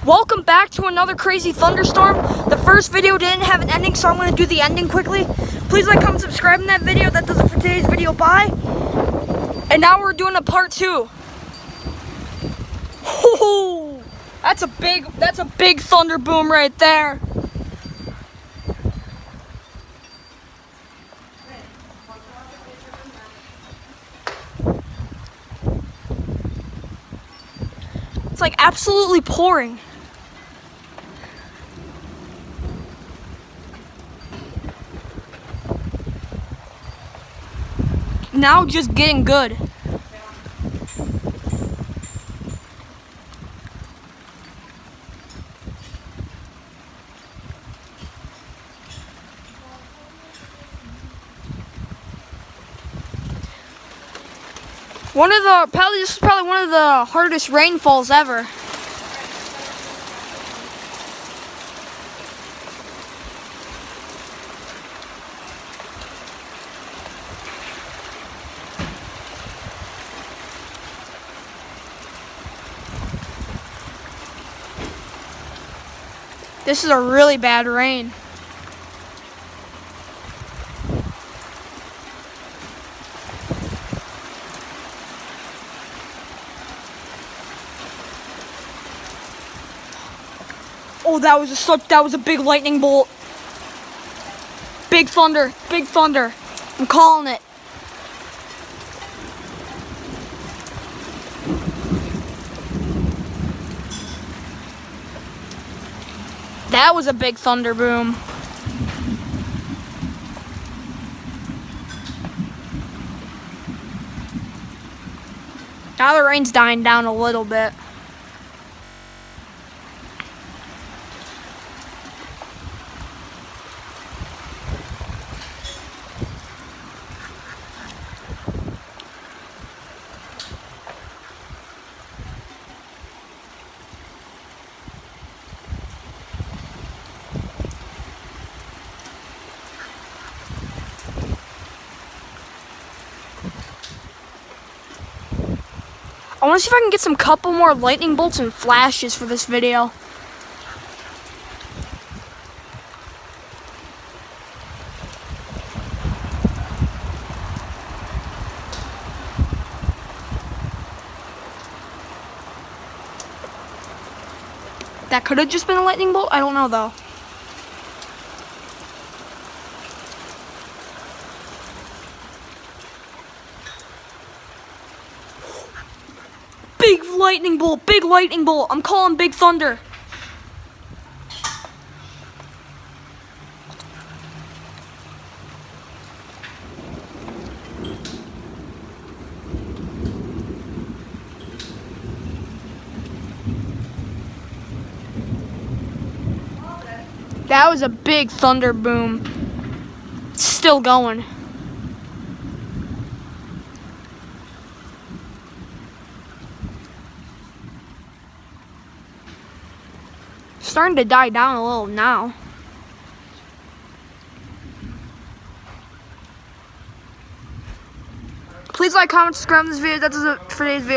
Welcome back to another crazy thunderstorm. The first video didn't have an ending, so I'm going to do the ending quickly. Please like, comment, subscribe in that video. That does it for today's video. Bye. And now we're doing a part 2. Ooh, that's a big thunder boom right there. It's like absolutely pouring. Now just getting good. This is probably one of the hardest rainfalls ever. This is a really bad rain. Oh, that was a big lightning bolt. Big thunder, big thunder. I'm calling it. That was a big thunder boom. Now the rain's dying down a little bit. I want to see if I can get some couple more lightning bolts and flashes for this video. That could have just been a lightning bolt. I don't know though. Big lightning bolt, big lightning bolt. I'm calling big thunder. That was a big thunder boom. It's still going. Starting to die down a little now. Please like, comment, subscribe to this video. That does it for today's video.